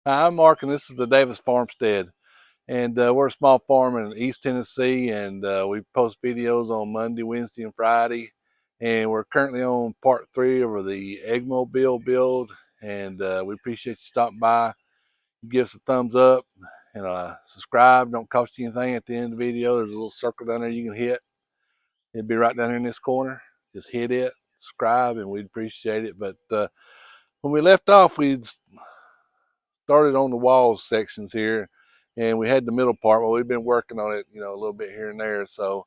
Hi, I'm Mark, and this is the Davis Farmstead. And we're a small farm in East Tennessee, and we post videos on Monday, Wednesday, and Friday. And we're currently on part 3 of the Eggmobile build. And we appreciate you stopping by. Give us a thumbs up and subscribe. Don't cost you anything at the end of the video. There's a little circle down there you can hit. It'll be right down here in this corner. Just hit it, subscribe, and we'd appreciate it. But when we left off, we started on the walls sections here, and we had the middle part. Well, we've been working on it, a little bit here and there. So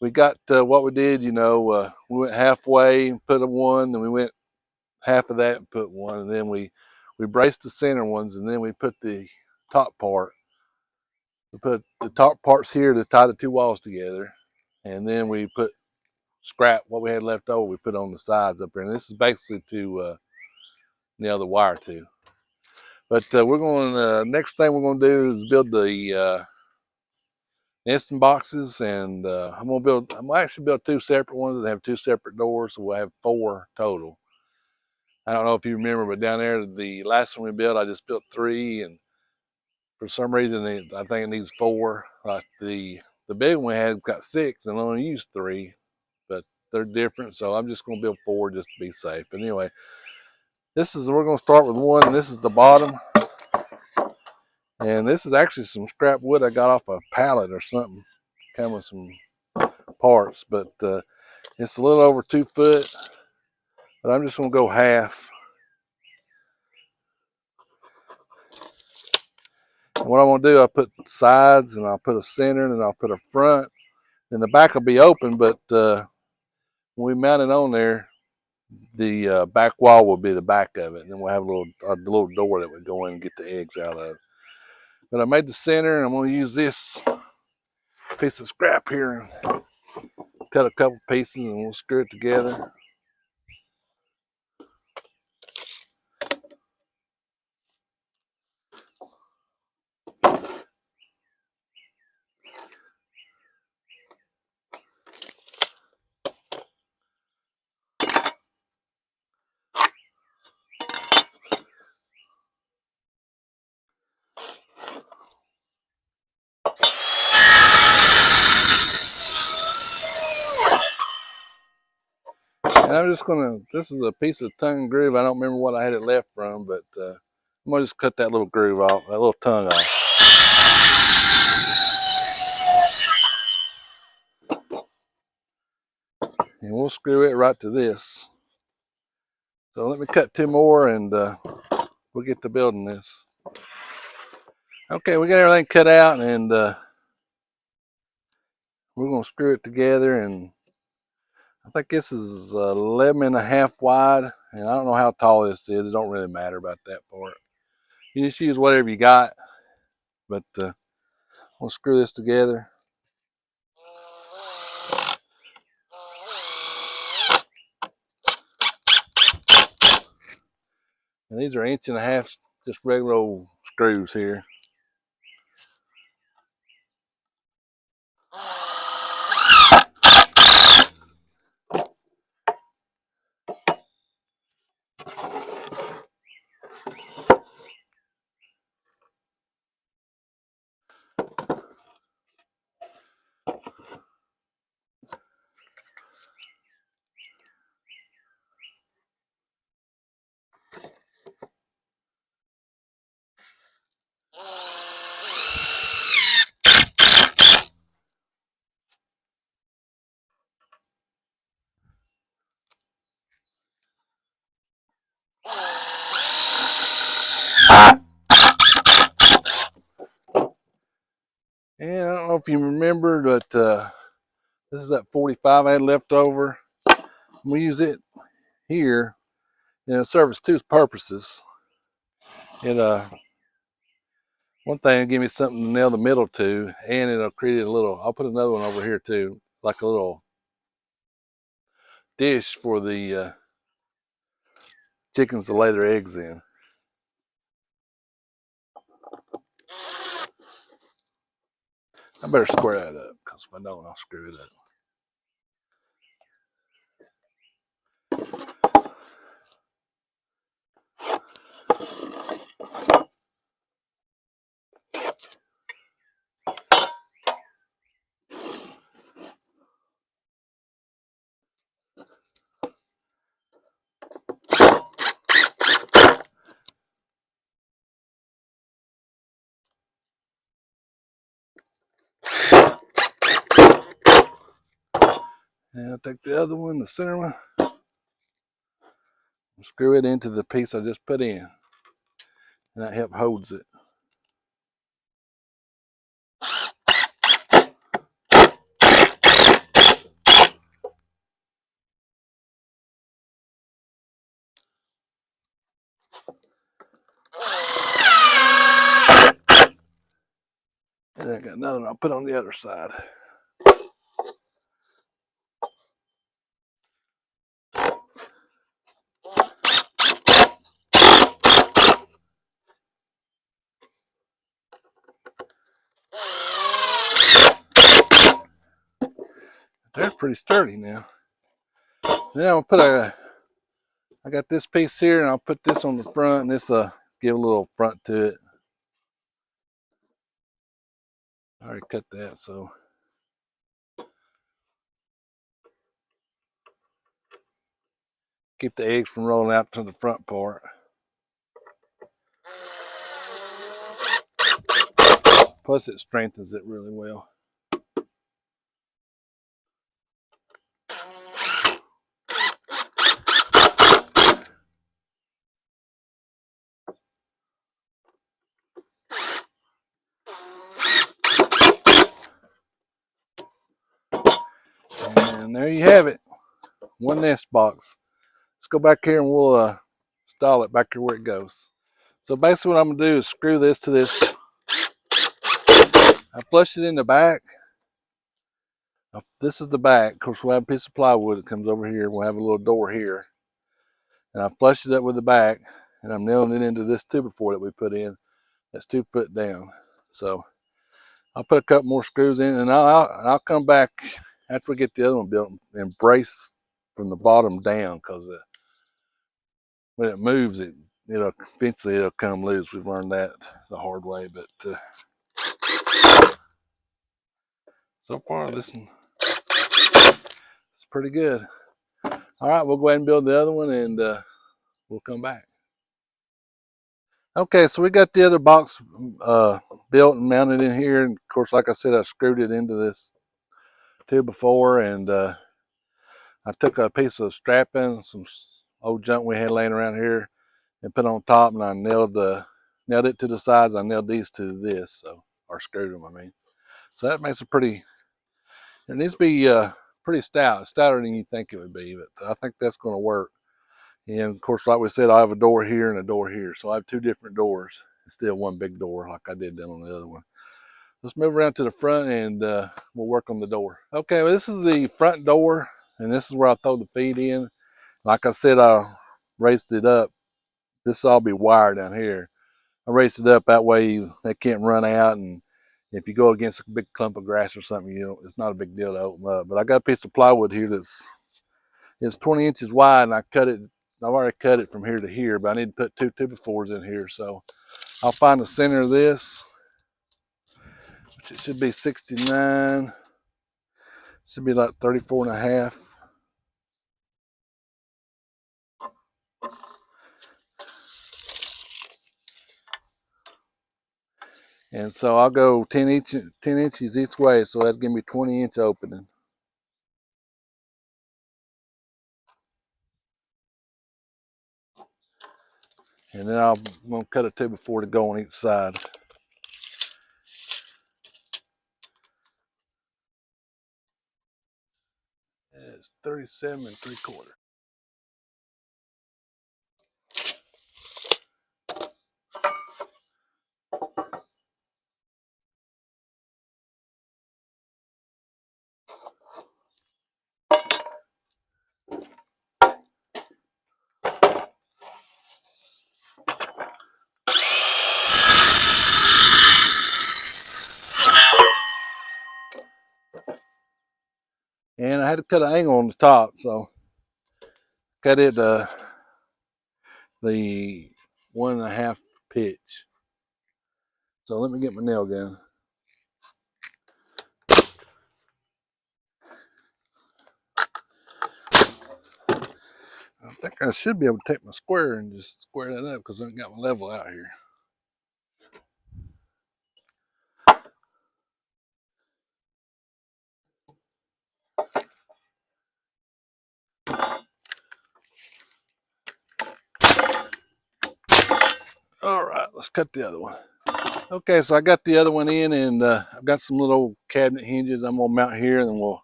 we got what we did. We went halfway and put a one, then we went half of that and put one, and then we braced the center ones, and then we put the top part. We put the top parts here to tie the two walls together, and then we put scrap what we had left over. We put on the sides up here, and this is basically to nail the wire to. But we're going. Next thing we're going to do is build the nesting boxes, and I'm gonna actually build 2 separate ones that have 2 separate doors, so we'll have 4 total. I don't know if you remember, but down there, the last one we built, I just built 3, and for some reason, I think it needs 4. Like the big one had got 6, and I only used 3, but they're different, so I'm just gonna build 4 just to be safe. But anyway, we're gonna start with 1, and this is the bottom. And this is actually some scrap wood I got off a pallet or something, kind of some parts, but it's a little over 2 foot, but I'm just gonna go half. And what I'm gonna do, I put sides, and I'll put a center, and then I'll put a front, and the back will be open, but when we mount it on there, the back wall will be the back of it, and then we'll have a little door that would go in and get the eggs out of. But I made the center, and I'm gonna use this piece of scrap here and cut a couple pieces, and we'll screw it together. And I'm just gonna, this is a piece of tongue groove. I don't remember what I had it left from, but I'm gonna just cut that little groove off, that little tongue off. And we'll screw it right to this. So let me cut 2 more, and we'll get to building this. Okay, we got everything cut out, and we're gonna screw it together. And I think this is 11 and a half wide, and I don't know how tall this is. It don't really matter about that part. You just use whatever you got, but we'll screw this together. And these are 1.5 inch, just regular old screws here. And I don't know if you remember, but this is that 45 I had left over. We use it here, and it serves 2 purposes. It one thing, it'll give me something to nail the middle to, and it'll create a little. I'll put another one over here too, like a little dish for the chickens to lay their eggs in. I better square that up, because if I don't, I'll screw it up. And I'll take the other one, the center one, and screw it into the piece I just put in. And that helps holds it. And I got another one I'll put on the other side. They're pretty sturdy now. Then I'll put I got this piece here, and I'll put this on the front, and this give a little front to it. I already cut that, so keep the eggs from rolling out to the front part. Plus, it strengthens it really well. And there you have it, one nest box. Let's go back here and we'll install it back here where it goes. So basically what I'm gonna do is screw this to this. I flush it in the back. This is the back. Of course, we'll have a piece of plywood that comes over here. We'll have a little door here. And I flush it up with the back, and I'm nailing it into this 2x4 that we put in. That's 2 foot down. So I'll put a couple more screws in, and I'll come back after we get the other one built and brace from the bottom down, because when it moves, it'll eventually it'll come loose. We've learned that the hard way, but so far this one is pretty good. All right, we'll go ahead and build the other one, and we'll come back. Okay, so we got the other box built and mounted in here, and of course, like I said, I screwed it into this 2x4, and I took a piece of strapping, some old junk we had laying around here, and put it on top, and I nailed it to the sides. I nailed these to this, so, or screwed them, I mean. So that makes it pretty. It needs to be pretty stout, stouter than you think it would be, but I think that's going to work. And of course, like we said, I have a door here and a door here, so I have 2 different doors instead of one big door like I did down on the other one. Let's move around to the front, and we'll work on the door. Okay, well, this is the front door, and this is where I throw the feed in. Like I said, I raised it up. This will all be wire down here. I raised it up that way they can't run out, and if you go against a big clump of grass or something, it's not a big deal to open up. But I got a piece of plywood here it's 20 inches wide, and I've already cut it from here to here, but I need to put 2 2x4s in here. So I'll find the center of this, which it should be 69. Should be like 34.5. And so I'll go 10 inches each way, so that'll give me 20-inch opening. And then I'm going to cut a 2x4 to go on each side. It's 37 3/4. And I had to cut an angle on the top, so cut it the 1.5 pitch. So let me get my nail gun. I think I should be able to take my square and just square that up, because I got my level out here. All right, let's cut the other one. Okay, so I got the other one in, and I've got some little cabinet hinges I'm gonna mount here, and then we'll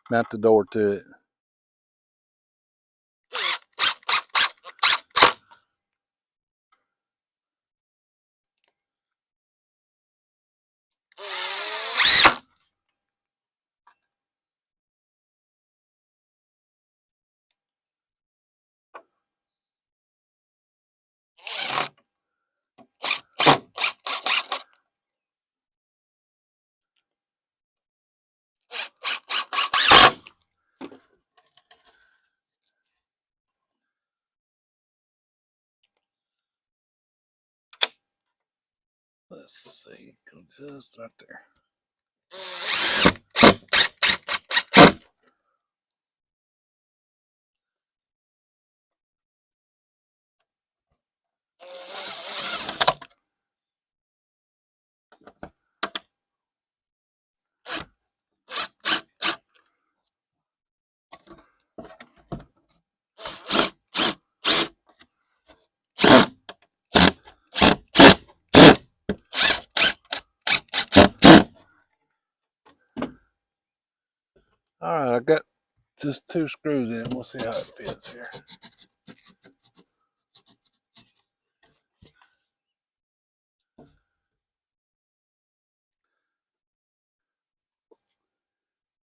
mount the door to it. Let's see, go just right there. All right, I got just 2 screws in. We'll see how it fits here.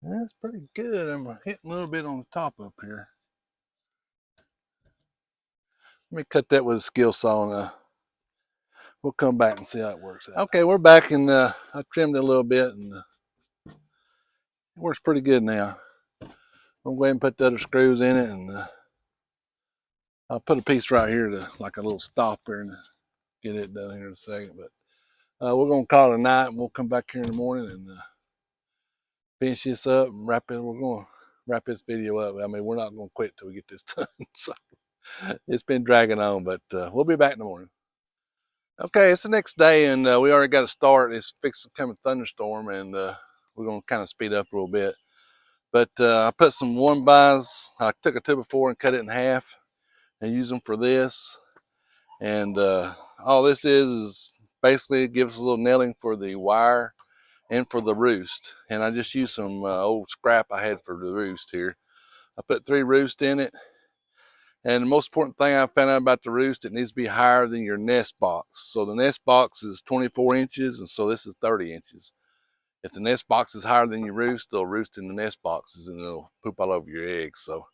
That's pretty good. I'm hitting a little bit on the top up here. Let me cut that with a skill saw, and we'll come back and see how it works out. Okay, we're back, and I trimmed it a little bit, and it works pretty good now. I'll go ahead and put the other screws in it, and I'll put a piece right here to like a little stopper and get it done here in a second. But we're gonna call it a night, and we'll come back here in the morning and finish this up and wrap it. We're gonna wrap this video up. I mean, we're not gonna quit till we get this done. So it's been dragging on, but we'll be back in the morning. Okay, it's the next day, and we already got to start. It's fixing to come a thunderstorm, and we're gonna kind of speed up a little bit. But I put some 1x. I took a 2x4 and cut it in half, and use them for this. And all this is basically it gives a little nailing for the wire and for the roost. And I just used some old scrap I had for the roost here. I put 3 roosts in it. And the most important thing I found out about the roost, it needs to be higher than your nest box. So the nest box is 24 inches, and so this is 30 inches. If the nest box is higher than your roost, they'll roost in the nest boxes and they'll poop all over your eggs. So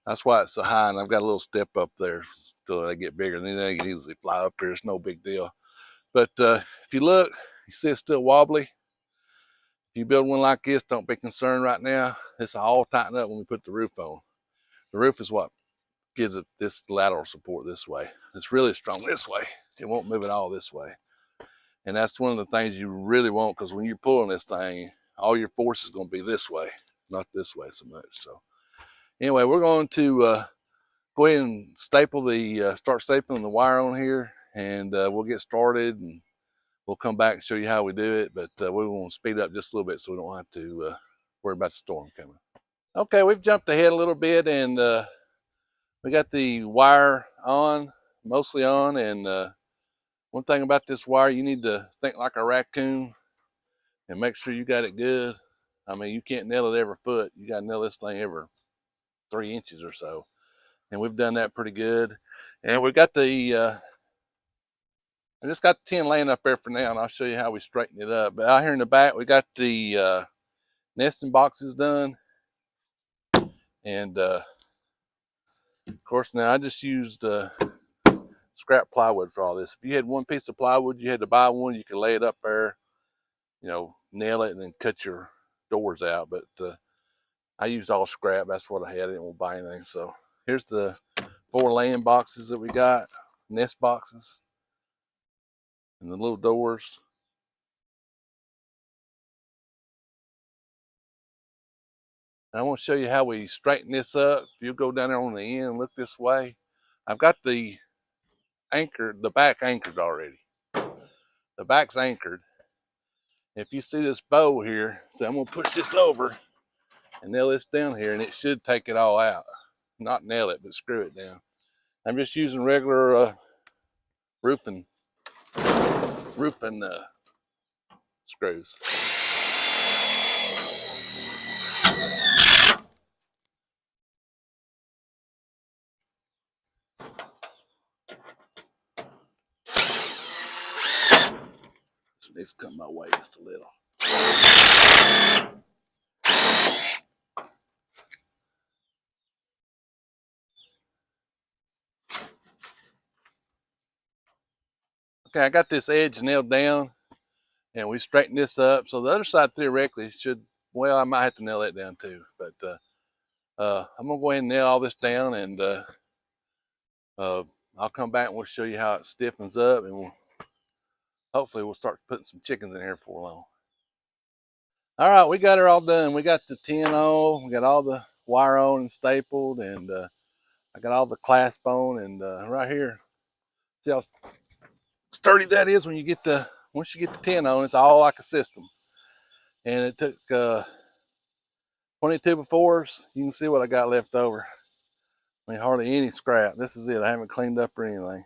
that's why it's so high, and I've got a little step up there till they get bigger. And then they can easily fly up here. It's no big deal. But if you look, you see it's still wobbly. If you build one like this, don't be concerned right now. It's all tightened up when we put the roof on. The roof is what gives it this lateral support this way. It's really strong this way. It won't move at all this way. And that's one of the things you really want, because when you're pulling this thing, all your force is going to be this way, not this way so much. So anyway, we're going to go ahead and staple the, start stapling the wire on here, and we'll get started, and we'll come back and show you how we do it. But we want to speed up just a little bit so we don't have to worry about the storm coming. Okay, we've jumped ahead a little bit, and we got the wire on, mostly on, and one thing about this wire, you need to think like a raccoon and make sure you got it good. I mean, you can't nail it every foot. You got to nail this thing every 3 inches or so. And we've done that pretty good. And we got the, I just got the tin laying up there for now, and I'll show you how we straighten it up. But out here in the back, we got the nesting boxes done. And of course, now I just used scrap plywood for all this. If you had one piece of plywood, you had to buy one. You could lay it up there, you know, nail it, and then cut your doors out. But I used all scrap. That's what I had. I didn't want to buy anything. So here's the 4 laying boxes that we got, nest boxes, and the little doors. And I want to show you how we straighten this up. If you go down there on the end and look this way, I've got the back anchored already. The back's anchored. If you see this bow here, so I'm gonna push this over and nail this down here, and it should take it all out. Not nail it, but screw it down. I'm just using regular roofing screws. This needs to come my way just a little. Okay, I got this edge nailed down, and we straightened this up. So the other side theoretically should, well, I might have to nail that down too. But I'm gonna go ahead and nail all this down, and I'll come back and we'll show you how it stiffens up, and hopefully we'll start putting some chickens in here before long. All right, we got her all done. We got the tin on, we got all the wire on and stapled, and I got all the clasp on, and right here, see how sturdy that is when you get once you get the tin on, it's all like a system. And it took 22 befores. You can see what I got left over. I mean, hardly any scrap. This is it. I haven't cleaned up or anything.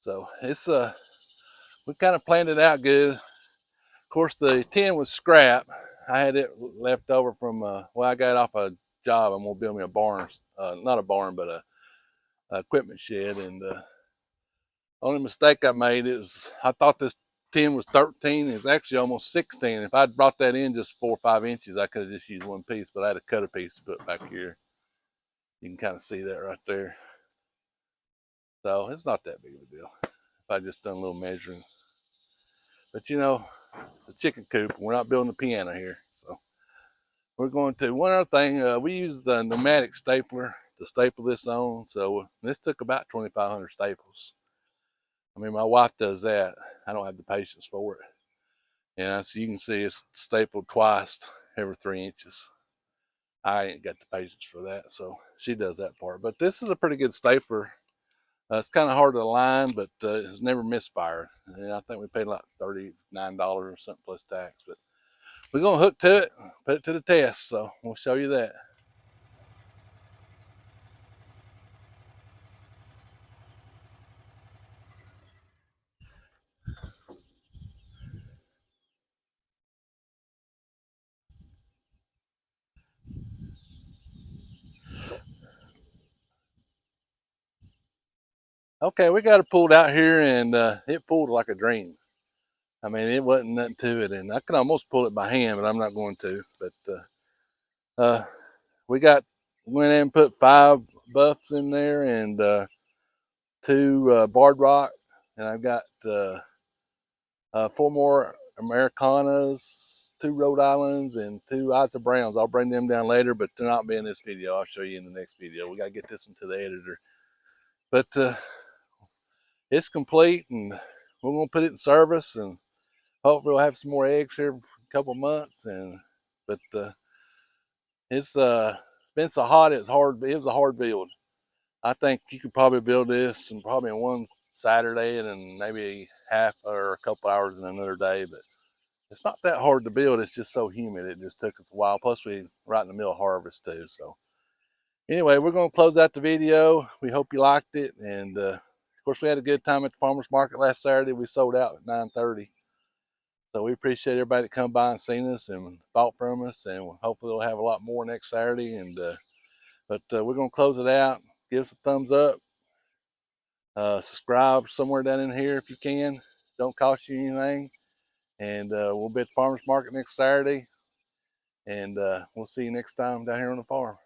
So it's we kind of planned it out good. Of course, the tin was scrap. I had it left over from well, I got it off a job. I'm gonna build me a barn, not a barn, but a equipment shed. And only mistake I made is I thought this tin was 13. It's actually almost 16. If I'd brought that in just 4 or 5 inches, I could have just used one piece, but I had to cut a piece to put back here. You can kind of see that right there. So it's not that big of a deal if I just done a little measuring. But you know, the chicken coop, we're not building a piano here. So we're going to, one other thing, we used the pneumatic stapler to staple this on. So this took about 2,500 staples. I mean, my wife does that. I don't have the patience for it. And as you can see, it's stapled twice every 3 inches. I ain't got the patience for that, so she does that part. But this is a pretty good stapler. It's kind of hard to align, but it's never misfired. And I think we paid like $39 or something plus tax. But we're going to hook to it, put it to the test, so we'll show you that. Okay, we got it pulled out here, and it pulled like a dream. I mean, it wasn't nothing to it, and I could almost pull it by hand, but I'm not going to. But we went in and put 5 buffs in there, and 2 barred rock, and I've got 4 more Americanas, 2 Rhode Islands, and 2 Isa Browns. I'll bring them down later, but they're not be in this video. I'll show you in the next video. We got to get this into the editor. But it's complete, and we're going to put it in service, and hopefully we'll have some more eggs here for a couple months. And but it's been so hot, it's hard. It was a hard build. I think you could probably build this and probably in one Saturday, and then maybe half or a couple hours in another day. But it's not that hard to build. It's just so humid. It just took us a while. Plus, we right in the middle of harvest too. So anyway, we're going to close out the video. We hope you liked it. And of course, we had a good time at the farmer's market last Saturday. We sold out at 9:30. So we appreciate everybody that come by and seen us and bought from us. And hopefully we'll have a lot more next Saturday. And but we're going to close it out. Give us a thumbs up. Subscribe somewhere down in here if you can. Don't cost you anything. And we'll be at the farmer's market next Saturday. And we'll see you next time down here on the farm.